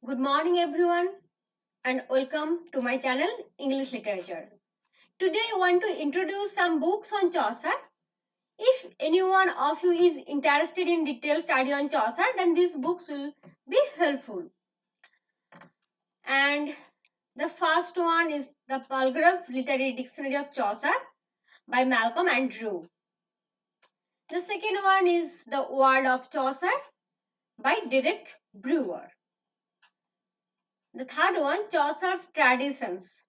Good morning, everyone, and welcome to my channel English Literature. Today, I want to introduce some books on Chaucer. If anyone of you is interested in detailed study on Chaucer, then these books will be helpful. And the first one is the Palgrave Literary Dictionary of Chaucer by Malcolm and Drew. The second one is The World of Chaucer by Derek Brewer. The third one, Chaucer's Traditions,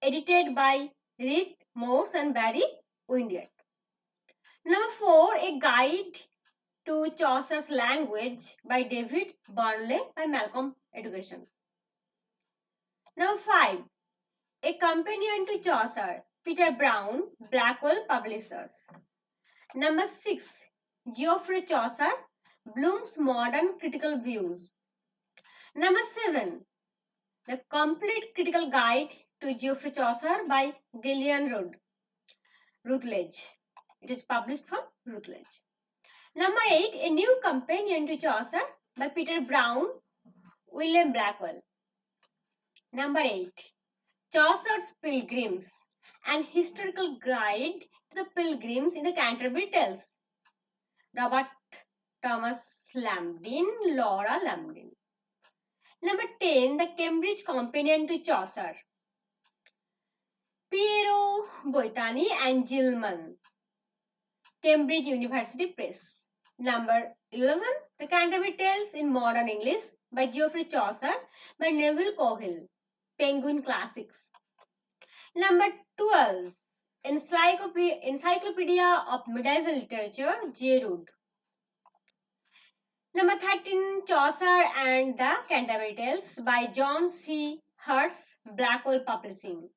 edited by Reed Morse and Barry Windeyer. Number 4, A Guide to Chaucer's Language by David Burnley by Malcolm Education. Number 5, A Companion to Chaucer, Peter Brown, Blackwell Publishers. Number 6, Geoffrey Chaucer, Bloom's Modern Critical Views. Number 7, The Complete Critical Guide to Geoffrey Chaucer by Gillian Routledge. It is published from Routledge. Number 8, A New Companion to Chaucer by Peter Brown, William Blackwell. Number 8, Chaucer's Pilgrims, an historical guide to the pilgrims in the Canterbury Tales. Robert Thomas Lambdin, Laura Lambdin. Number 10, The Cambridge Companion to Chaucer, Piero Boitani and Gilman, Cambridge University Press. Number 11, The Canterbury Tales in Modern English by Geoffrey Chaucer by Neville Cohill, Penguin Classics. Number 12, Encyclopedia of Medieval Literature, J. Rood. Number 13, Chaucer and the Canterbury Tales by John C. Hurst, Blackwell Publishing.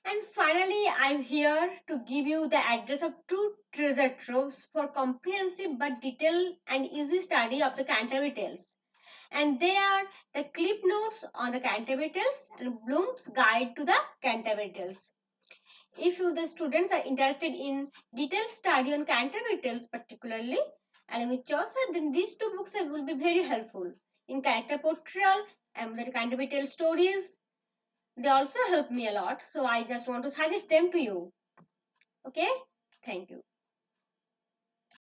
And finally, I'm here to give you the address of two treasure troves for comprehensive but detailed and easy study of the Canterbury Tales. And they are the clip notes on the Canterbury Tales and Bloom's Guide to the Canterbury Tales. If you, the students, are interested in detailed study on Canterbury Tales particularly, along with Chaucer, then these two books will be very helpful in character portrayal and the Canterbury Tales stories. They also help me a lot, so I just want to suggest them to you. Okay, thank you.